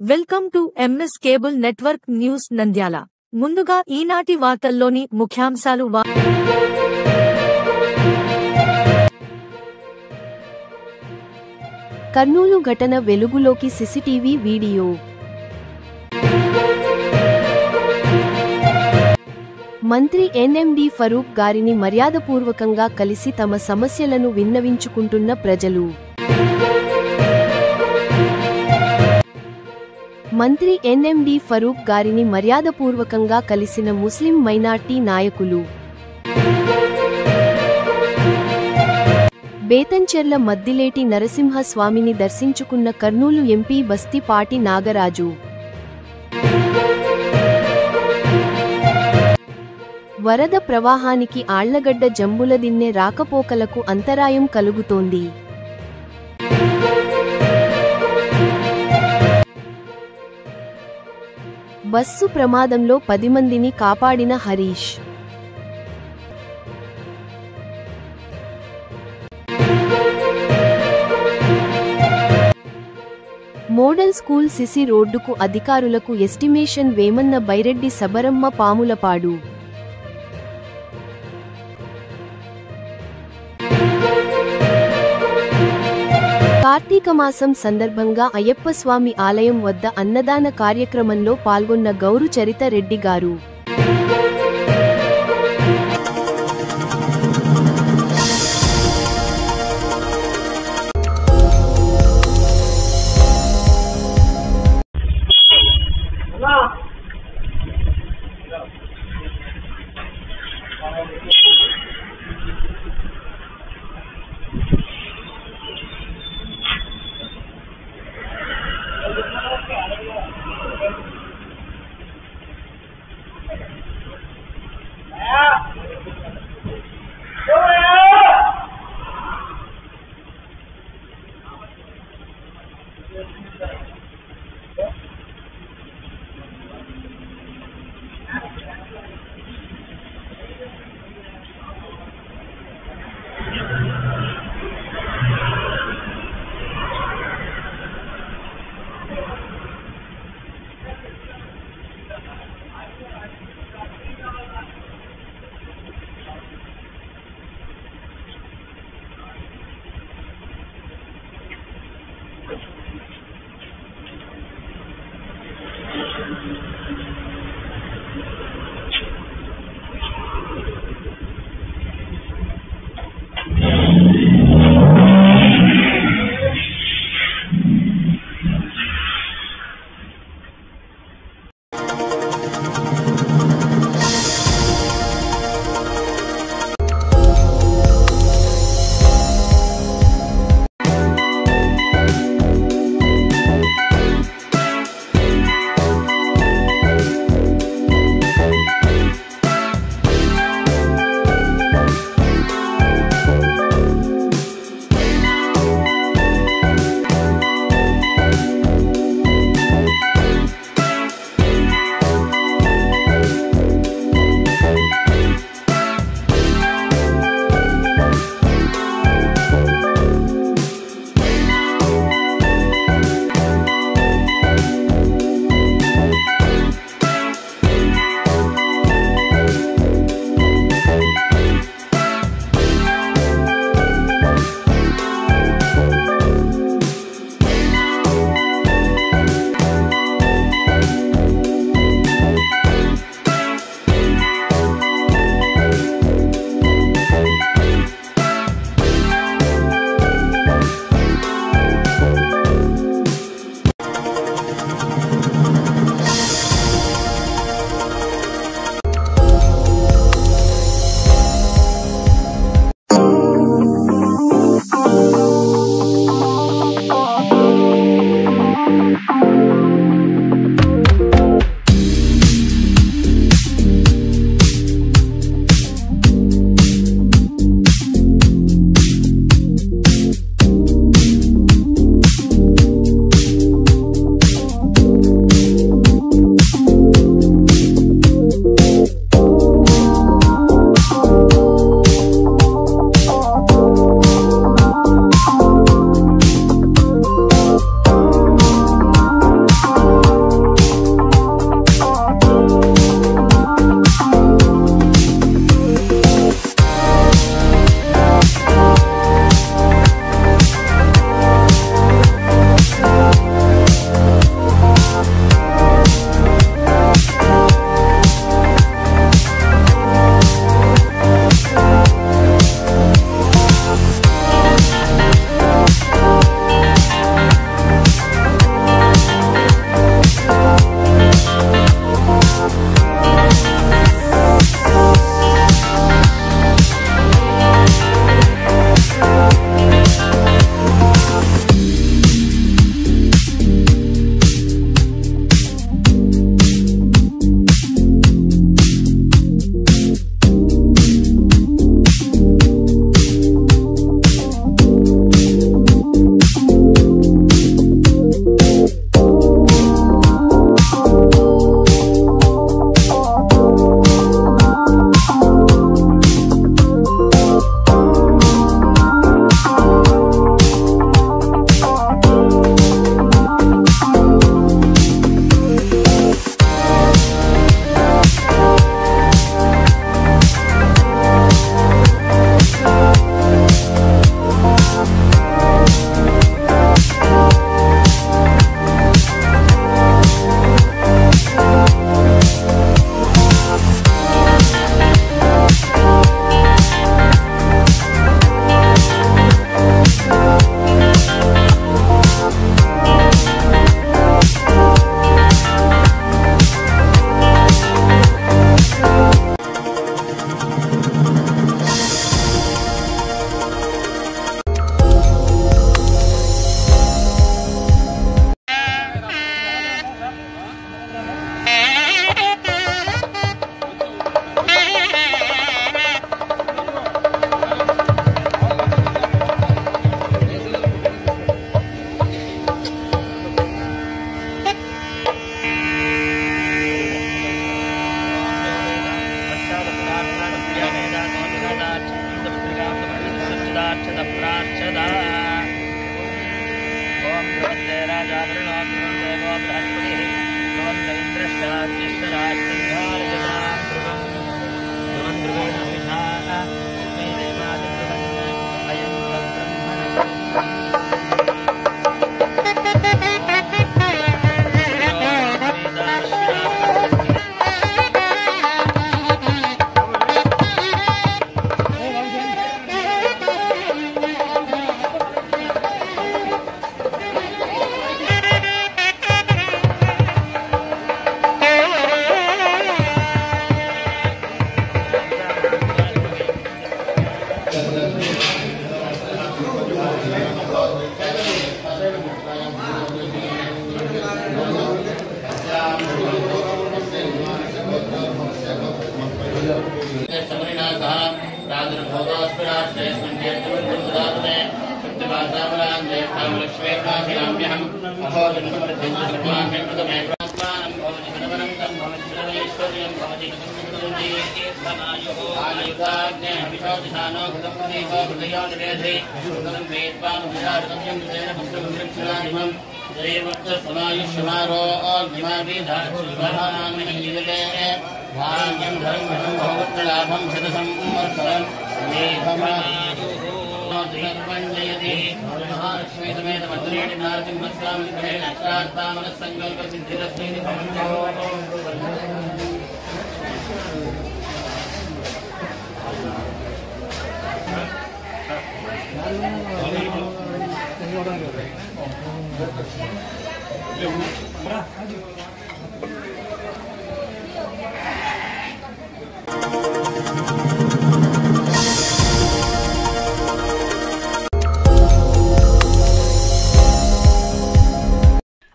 Welcome to MS cable network news Nandyal. ముందుగా ఈనాటి వార్తల్లోని ముఖ్యాంశాలు. కర్నూలు ఘటన వెలుగులోకి సీసీటీవీ వీడియో. మంత్రి ఎన్ఎండి ఫరూక్ గారిని మర్యాదపూర్వకంగా కలిసి తమ సమస్యలను విన్నవించుకుంటున్న ప్రజలు. మంత్రి ఎన్ఎండి ఫరూక్ గారిని మర్యాదపూర్వకంగా కలిసిన ముస్లిం మైనార్టీ నాయకులు. బేతంచెర్ల మద్దిలేటి నరసింహ స్వామిని దర్శించుకున్న కర్నూలు ఎంపీ బస్తిపాటి నాగరాజు. వరద ప్రవాహానికి ఆళ్లగడ్డ జంబులదిన్నె రాకపోకలకు అంతరాయం కలుగుతోంది. బస్సు ప్రమాదంలో 10 మందిని కాపాడిన హరీష్. మోడల్ స్కూల్ సిసి రోడ్డుకు అధికారులకు ఎస్టిమేషన్ వేమన్న బైరెడ్డి సబరమ్మ పాములపాడు. కార్తీక మాసం సందర్భంగా అయ్యప్పస్వామి ఆలయం వద్ద అన్నదాన కార్యక్రమంలో పాల్గొన్న గౌరు చరిత రెడ్డి గారు.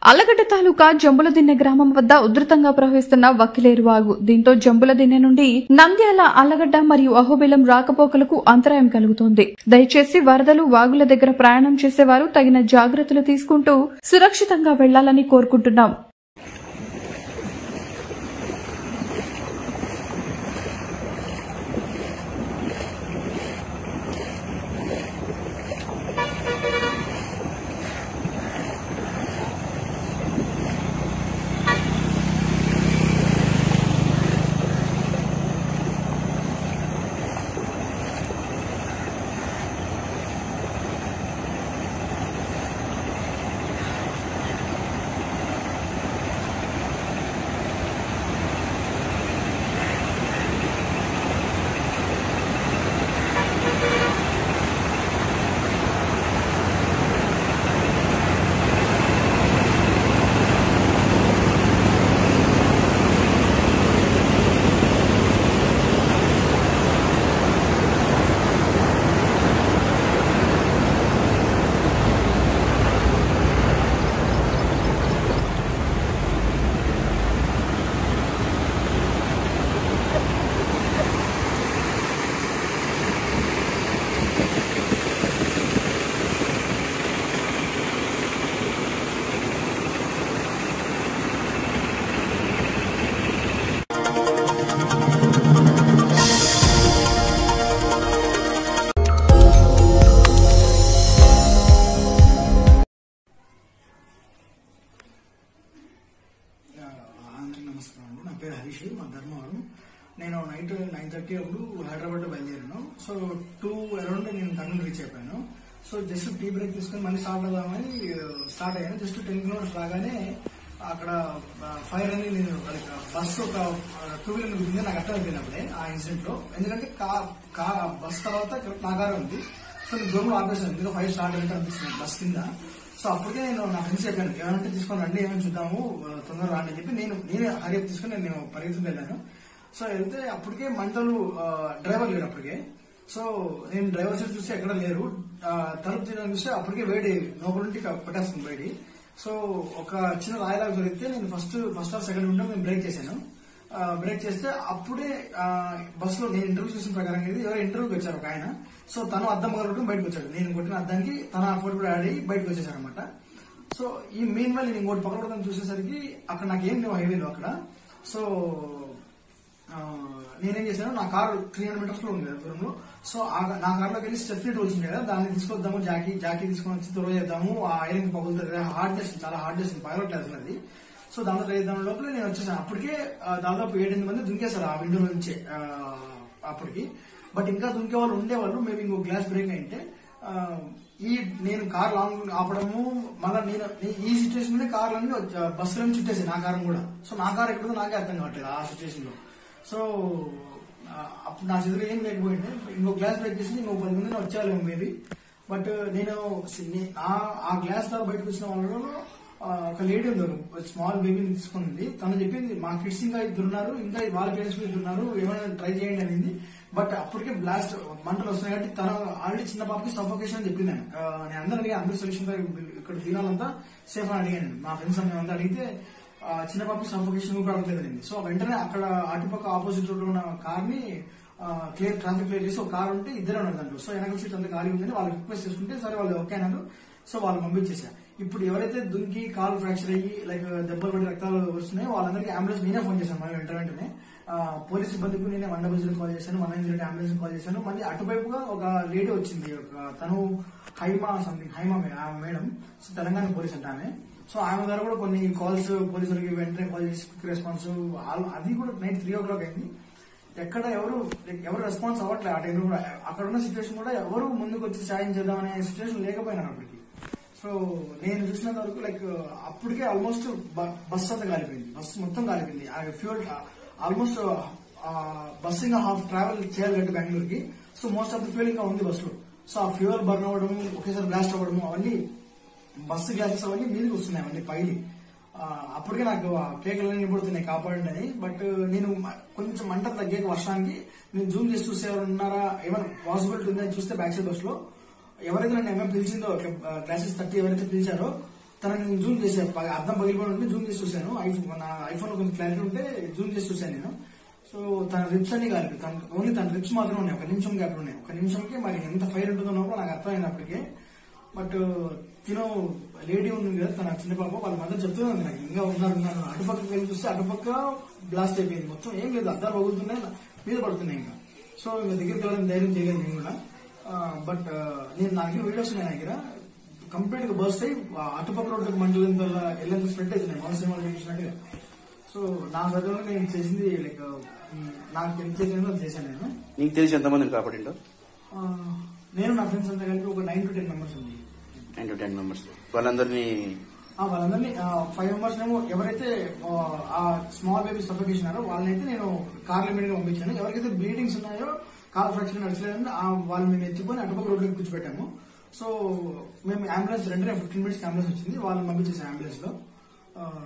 అల్లగడ్డ తాలూకా జంబులదిన్నె గ్రామం వద్ద ఉధృతంగా ప్రవహిస్తున్న వక్కిలేరు వాగు. దీంతో జంబులదిన్నె నుండి నంద్యాల, అల్లగడ్డ మరియు అహోబిలం రాకపోకలకు అంతరాయం కలుగుతోంది. దయచేసి వరదలు, వాగుల దగ్గర ప్రయాణం చేసేవారు తగిన జాగ్రత్తలు తీసుకుంటూ సురక్షితంగా వెళ్లాలని కోరుకుంటున్నాం. నా పేరు హరీష్, మా ధర్మవరం. నేను నైట్ 9:30 అప్పుడు హైదరాబాద్ లో బయలుదేరాను. సో 2 అరౌండ్ నేను కర్నూలు రీచ్ అయిపోయాను. సో జస్ట్ టీ బ్రేక్ తీసుకుని మళ్ళీ స్టార్ట్ అవుదామని స్టార్ట్ అయ్యాను. జస్ట్ 10 కిలోమీటర్స్ రాగానే అక్కడ ఫైర్ అని నేను బస్సు ఒక 2 వీలర్ గుద్దింది. నాకు అర్థమైపోయింది అప్పుడే ఆ ఇన్సిడెంట్ లో. ఎందుకంటే బస్ తర్వాత నా కారు ఉంది. సో నేను దూరంలో ఆపేసాను, ఎందుకంటే ఫైర్ స్టార్ట్ అయినట్టు అనిపిస్తుంది బస్ కింద. సో అప్పటికే నేను నా ఫ్రెండ్స్ చెప్పాను, ఏమంటే తీసుకొని రండి, ఏమైనా చూద్దాము, తొందరగా రాండి అని చెప్పి నేనే హరియప్ తీసుకుని నేను పరిగెత్తుకు వెళ్ళాను. సో వెళ్తే అప్పటికే మంటలు, డ్రైవర్ లేరు అప్పటికే. సో నేను డ్రైవర్ సైడ్ చూస్తే ఎక్కడ లేరు. తలుపు తీయడానికి చూస్తే అప్పటికే వేడి నోకలుంటి పట్టేస్తుంది వేడి. సో ఒక చిన్న రాయిలాగా దొరికితే నేను ఫస్ట్ ఆర్ సెకండ్ విండో నేను బ్రేక్ చేశాను. బ్రేక్ చేస్తే అప్పుడే బస్ లో నేను ఇంటర్వ్యూ చేసిన ప్రకారం ఎవరు ఇంటర్వ్యూకి వచ్చారు ఒక ఆయన. సో తను అద్దం కొట్టడం బయటకు వచ్చాడు. నేను కొట్టిన అద్దానికి తన ఫోటో కూడా యాడ్ అయ్యి బయటకు వచ్చేసారు అనమాట. సో ఈ మెయిన్ వల్ల నేను ఇంకోటి పక్కన చూసేసరికి అక్కడ నాకేం లేవు హైవేలో అక్కడ. సో నేనేం చేశాను, నా కారు 300 మీటర్స్ లో ఉంది కదా దూరంలో. సో నా కార్లోకి వెళ్ళి స్టెఫ్నీ టూల్స్ ఉంది కదా, దాన్ని తీసుకొద్దాము, జాకీ తీసుకొని వచ్చి త్వరగా చేద్దాము. ఆ ఐరన్ పగులుతుంది కదా, హార్డ్నెస్ చాలా హార్డ్నెస్ పగలట్లేదు అది. సో దాంట్లో ట్రై చేద్దాం లోపల నేను వచ్చేసాను. అప్పటికే దాదాపు 7-8 మంది దుంకేశారు ఆ విండో నుంచి అప్పటికి. బట్ ఇంకా దుంకే వాళ్ళు ఉండేవాళ్ళు. మేబీ ఇంకో గ్లాస్ బ్రేక్ అయింటే నేను కార్ లాంగ్ ఆపడము, మళ్ళీ నేను ఈ సిచ్యువేషన్ లో కార్లన్నీ బస్సులను చుట్టేసి నా కారు కూడా. సో నా కారు ఎక్కడో నాకే అర్థం కావట్లేదు ఆ సిచ్యువేషన్ లో. సో అప్పుడు నా చేతిలో ఏం లేకపోయింది. ఇంకో గ్లాస్ బ్రేక్ చేసి ఇంకో 10 మంది వచ్చేవాళ్ళేమో మేబీ. బట్ నేను ఆ గ్లాస్ ద్వారా బయటకు వచ్చిన వాళ్ళలో ఒక లేడీ ఉన్నారు, స్మాల్ బేబీని తీసుకుంది. తను చెప్పింది మా కిడ్స్ ఇంకా ఇద్దరున్నారు, ఇంకా వాళ్ళ పేరెంట్స్ కూడా ఇద్దరున్నారు, ఏమైనా ట్రై చేయండి అనేది. బట్ అప్పటికే బ్లాస్ట్ మంటలు వస్తున్నాయి కాబట్టి తన ఆల్రెడీ చిన్న పాపకి సఫోకేషన్ అని చెప్పింది. నేను అందరూ సొల్యూషన్ ఇక్కడ దినాలంతా సేఫ్ అని అడిగాను. మా ఫ్రెండ్స్ అంతా అడిగితే చిన్న పాపకి సఫోకేషన్ కూడా అవ్వట్లేదండి. సో వెంటనే అక్కడ అటుపక్క ఆపోజిట్ రోడ్ ఉన్న కార్ ని ట్రాఫిక్ క్లియర్ చేసి ఒక కార్ ఉంటే ఇద్దరే ఉన్నారు దాంట్లో. సో వెనకాల సీట్ అంతా ఖాళీ ఉందని వాళ్ళు రిక్వెస్ట్ చేసుకుంటే సరే వాళ్ళు ఓకే అన్నారు. సో వాళ్ళు పంపించేశారు. ఇప్పుడు ఎవరైతే దుంకి కాలు ఫ్రాక్చర్ అయ్యి లైక్ దెబ్బలు పడి రక్తాలు వస్తున్నాయో వాళ్ళందరికీ అంబులెన్స్ నేనే ఫోన్ చేశాను. మళ్ళీ వెంటనే పోలీస్ సిబ్బందికి నేనే 100 కాల్ చేశాను, 190 అంబులెన్స్ కాల్ చేశాను. మళ్ళీ అటువైపుగా ఒక లేడీ వచ్చింది, తను Haima madam. So Telangana police అంటే ఆమె. సో ఆమె ద్వారా కూడా కొన్ని కాల్స్ పోలీసులకి వెంటనే కాల్ చేసి క్విక్ రెస్పాన్స్. అది కూడా నైట్ 3 o'clock అయింది. ఎక్కడ ఎవరు రెస్పాన్స్ అవ్వట్లేదు ఆ టైంలో కూడా. అక్కడ ఉన్న సిచ్యువేషన్ కూడా ఎవరు ముందుకు వచ్చి సాయం చేద్దాం అనే సిచ్యువేషన్ లేకపోయినారు అప్పటికి. సో నేను చూసినంత వరకు లైక్ అప్పటికే ఆల్మోస్ట్ బస్ అంతా కాలిపోయింది, బస్ మొత్తం కాలిపోయింది. ఆ ఫ్యూల్ ఆల్మోస్ట్ బస్ ఇంకా హాఫ్ ట్రావెల్ చేయాలి బెంగళూరుకి. So most of the fuel ఇంకా ఉంది బస్ లో. సో ఆ ఫ్యూల్ బర్న్ అవ్వడం, ఒకేసారి బ్లాస్ట్ అవ్వడము, అవన్నీ బస్సు గ్లాసెస్ అవన్నీ మీదకి వస్తున్నాయి, అవన్నీ పైలి. అప్పటికే నాకు కేకలు నిలబడుతున్నాయి కాపాడండి అని. బట్ నేను కొంచెం మంట తగ్గాక వర్షానికి నేను జూమ్ చేసి చూస్తే ఎవరు ఉన్నారా, ఏమైనా పాసిబిలిటీ ఉందని చూస్తే బ్యాక్ సైడ్ బస్ లో ఎవరైతే నన్ను ఎంఎం పిలిచిందో క్లాసెస్ 30 ఎవరైతే పిలిచారో తనని నేను జూమ్ చేశాను. అర్థం పగిలిపోయి ఉంటే జూమ్ చేసి చూశాను. నా ఐఫోన్ లో కొంచెం క్లారిటీ ఉంటే జూమ్ చేసి చూశాను నేను. సో తన రిప్స్ అన్ని కాదు, ఓన్లీ తన రిప్స్ మాత్రం ఉన్నాయి. 1 నిమిషం గ్యాప్ ఉన్నాయి. 1 నిమిషంకి మరి ఎంత ఫైర్ ఉంటుందో నాకు అర్థమైంది అప్పటికే. బట్ లేడీ ఉంది కదా తన చిన్న పాప, వాళ్ళ మధ్య చెప్తుంది నాకు ఇంకా ఉన్నారు. అటుపక్కకి వెళ్ళి చూస్తే అటుపక్క బ్లాస్ట్ అయిపోయింది మొత్తం. ఏం లేదు, అద్దాలు పగులుతున్నాయి, మీద పడుతున్నాయి ఇంకా. సో ఇంకా దగ్గరికి వెళ్ళడం ధైర్యం చేయలేదు నేను కూడా. బట్ నేను నా దగ్గర వీడియోస్ ఉన్నాయి, నా దగ్గర కంప్లీట్ గా బర్స్ట్ అయ్యి అటుపక్క రోడ్డుకి మంటలు వెళ్ళేంత స్ప్రెడ్ అవుతున్నాయి మన సినిమాలు చూసినట్టుగా. సో నా చదువులో నేను చేసింది లైక్ నాకు తెలిసేది చేశాను నేను. నీకు తెలిసి ఎంతమందిని కాపాడిండో? నేను నా ఫ్రెండ్స్ అంతా కలిపి ఒక 9 to 10 members ఉంది. 9 to 10 members. వాళ్ళందరినీ 5 members ఏమో ఎవరైతే ఆ స్మాల్ బేబీ సఫోకేషన్ వాళ్ళనైతే నేను కార్ల మీద పంపించాను. ఎవరికైతే బ్లీడింగ్స్ ఉన్నాయో, కార్ ఫ్రాక్చర్ నడిచలేదని వాళ్ళు మేము ఎత్తుకొని అటుపక్క రోడ్లోకి కూర్చోబెట్టాము. సో మేము అంబులెన్స్ 15 minutes అంబులెన్స్ వచ్చింది, వాళ్ళని పంపించేసాం అంబులెన్స్ లో.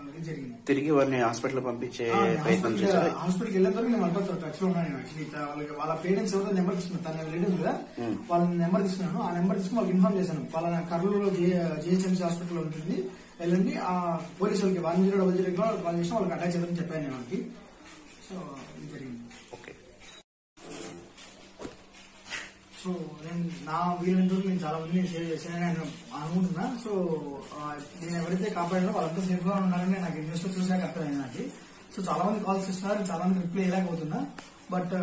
ఇది జరిగింది. తిరిగి వారిని హాస్పిటల్ పంపించే ప్రయత్నం చేశారు. హాస్పిటల్కి వెళ్ళిన తర్వాత నేను వాళ్ళతో టచ్ లో ఉన్నాను. యాక్చువల్లీ వాళ్ళ పేరెంట్స్ ఎవరైతే నెంబర్ తీసుకున్నాను, తన లేడీస్ కదా, వాళ్ళ నెంబర్ తీసుకున్నాను. ఆ నెంబర్ తీసుకుని వాళ్ళకి ఇన్ఫార్మ్ చేశాను. వాళ్ళ కర్నూలులో జిహెచ్ఎంసీ హాస్పిటల్ ఉంటుంది, వెళ్ళండి ఆ పోలీసు వాళ్ళకి 1000 కాల్ చేసిన వాళ్ళకి అటాచ్ చేద్దామని చెప్పాను నేను వాళ్ళకి. సో ఇది జరిగింది. సో నేను నా వీళ్ళందరూ నేను చాలా మంది సేవ్ చేశానని నేను అనుకుంటున్నా. సో నేను ఎవరైతే కాపాడినో వాళ్ళంతా సేఫ్ గా ఉన్నారని నాకు న్యూస్ లో చూసాక అర్థమైంది నాకు. సో చాలా మంది కాల్స్ ఇస్తున్నారు, చాలా మంది రిప్లై ఇవ్వలేకపోతున్నా. బట్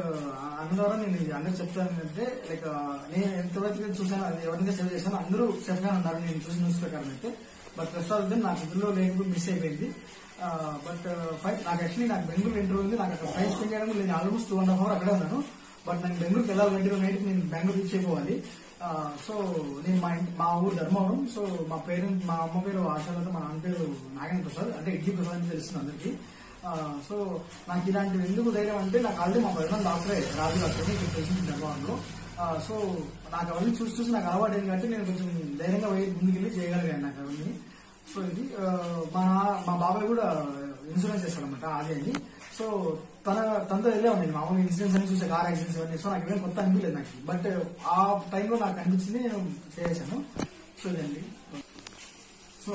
అన్న ద్వారా నేను అందరూ చెప్తాను ఏంటంటే లైక్ నేను ఎంతవరకు చూసాను, ఎవరైతే సేవ్ చేశానో అందరూ సేఫ్ గా ఉన్నారు నేను చూసిన న్యూస్ ప్రకారం అయితే. బట్ ప్రస్తుతం నాకు ఇందులో లేకపోతే మిస్ అయిపోయింది. బట్ నాకు యాక్చువల్లీ నాకు బెంగళూరు ఇంటర్వ్యూ ఉంది, నాకు అక్కడ టైం స్పెండ్ చేయడానికి నేను ఆల్మోస్ట్ 2.5 hours అక్కడే ఉన్నాను. బట్ నాకు బెంగళూరుకి వెళ్ళాలంటే నైట్ నేను బెంగళూరు రీచ్ అయిపోవాలి. సో నేను మా ఊరు ధర్మవరం. సో మా అమ్మ పేరు ఆశాలత, మా నాన్న పేరు నాగేంద్ర ప్రసాద్, అంటే ఇడ్లీ ప్రసాద్ అని తెలుస్తుంది అందరికి. సో నాకు ఇలాంటివి ఎందుకు ధైర్యం అంటే నాకు ఆల్రెడీ మా ప్రధాన డాక్టరే రాజు డాక్టర్ ఇక్కడ తెలిసింది ధర్మవరంలో. సో నాకు అవన్నీ చూసి నాకు అలవాటు అయింది కాబట్టి నేను కొంచెం ధైర్యంగా ముందుకెళ్ళి చేయగలిగాను నాకు అవన్నీ. సో ఇది మా బాబాయ్ కూడా ఇన్సూరెన్స్ చేస్తాడనమాట ఆది అని. సో తనతో వెళ్ళే ఉన్నాయి మామూలు ఇన్సిడెంట్స్ అని చూసే కార్ యాక్సిడెంట్స్ అవన్నీ. సో నాకు ఏమైనా కొత్త అనిపించలేదు నాకు. బట్ ఆ టైంలో నాకు అనిపించింది, నేను చేశాను. సో ఇదండి. సో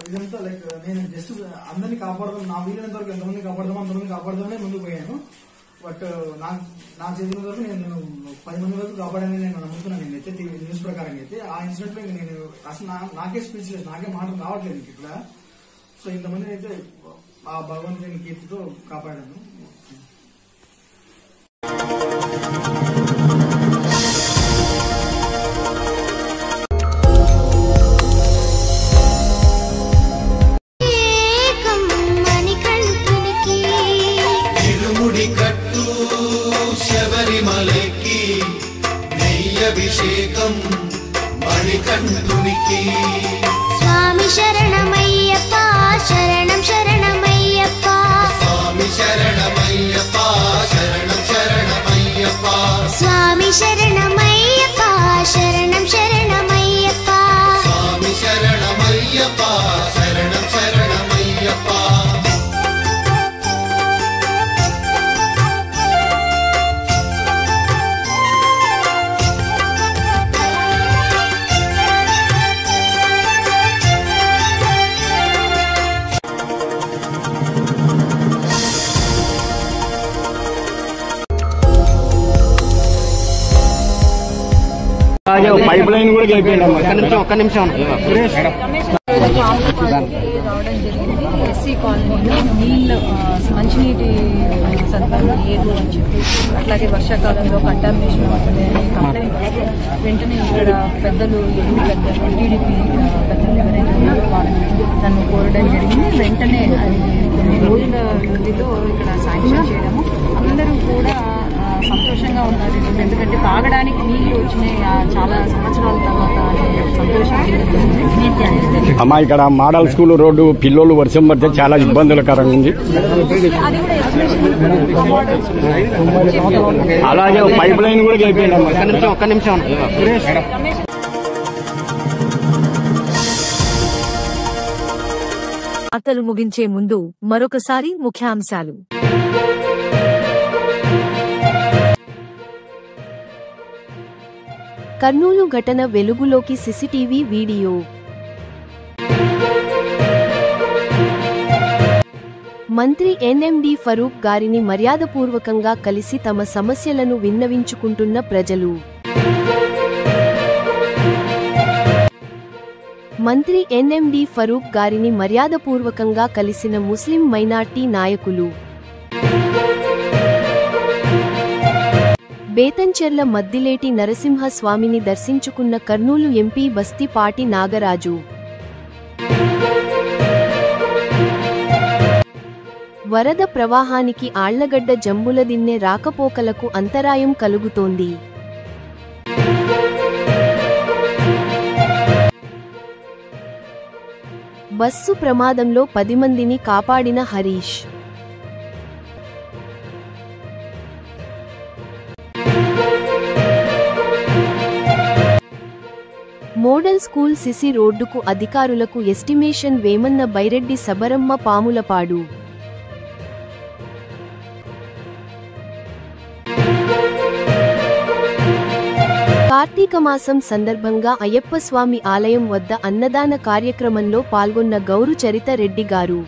ఇదంతా లైక్ నేను జస్ట్ అందరినీ కాపాడదాం, నా వీలైనంత వరకు ఎంతమంది కాపాడదామని ముందుకు పోయాను. బట్ నా చేతిన వరకు నేను 10 మంది వరకు కాపాడని నేను నమ్ముతున్నాను నేనైతే న్యూస్ ప్రకారం అయితే. ఆ ఇన్సిడెంట్ లో నేను అసలు నాకే స్పీచ్ లేదు, నాకే మాటలు రావట్లేదు ఇక్కడ. సో ఇంతమంది అయితే ఆ భగవంతుని కీర్తితో కాపాడాను. మణికట్టు శబరిమలకి నెయ్యభిషేకం మణికంఠునికి స్వామి శరణమయ్యప్ప శరణం శరణమయ్యప్ప స్వామి శరణమయ్యప్ప శరణం శరణమయ్యప్ప స్వామి శరణమయ్యప్ప శరణం శరణమయ్యప్ప స్వామి శరణమయ్యప్ప శరణం శరణమయ్యప్ప పైప్ లైన్ కూడా గెలిపోయింది. ఒక్క నిమిషం రావడం జరిగింది. ఎస్సీ కాలనీలో నీళ్ళు మంచినీటి సదుపాయం లేదు అని చెప్పి, అట్లాగే వర్షాకాలంలో కంటామినేషన్ అవుతుంది అని కంప్లైంట్ వస్తే వెంటనే ఇక్కడ పెద్దలు పెద్దలు టీడీపీ పెద్దలు ఎవరైతే ఉన్నారో వాళ్ళని నన్ను కోరడం జరిగింది. వెంటనే అది కొన్ని రోజుల వ్యవధిలో ఇక్కడ శాంక్షన్ చేయడము, అందరూ కూడా సంతోషంగా ఉన్నారు. ఎందుకంటే తాగడానికి నీళ్లు వచ్చినాయి చాలా సంవత్సరాల తర్వాత సంతోషం. అమ్మా ఇక్కడ మోడల్ స్కూల్ రోడ్డు పిల్లలు వర్షం పడితే చాలా ఇబ్బందులకరంగా ఉంది. అలాగే పైప్ లైన్ కూడా గెలిపోయింది. ఒక్క నిమిషం వార్తలు ముగించే ముందు మరొకసారి ముఖ్యాంశాలు. కర్నూలు ఘటన వెలుగులోకి సీసీటీవీ వీడియో. మంత్రి ఎన్ఎండి ఫరూక్ గారిని మర్యాదపూర్వకంగా కలిసి తమ సమస్యలను విన్నవించుకుంటున్న ప్రజలు. మంత్రి ఎన్ఎండి ఫరూక్ గారిని మర్యాదపూర్వకంగా కలిసిన ముస్లిం మైనార్టీ నాయకులు. బేతంచెర్ల మద్దిలేటి నరసింహ స్వామిని దర్శించుకున్న కర్నూలు ఎంపీ బస్తిపాటి నాగరాజు. వరద ప్రవాహానికి ఆళ్లగడ్డ జంబులదిన్నె రాకపోకలకు అంతరాయం కలుగుతోంది. బస్సు ప్రమాదంలో 10 మందిని కాపాడిన హరీష్. మోడల్ స్కూల్ సిసి రోడ్డుకు అధికారులకు ఎస్టిమేషన్ వేమన్న బైరెడ్డి సబరమ్మ పాములపాడు. కార్తీక మాసం సందర్భంగా అయ్యప్ప స్వామి ఆలయం వద్ద అన్నదాన కార్యక్రమంలో పాల్గొన్న గౌరు చరిత రెడ్డి గారు.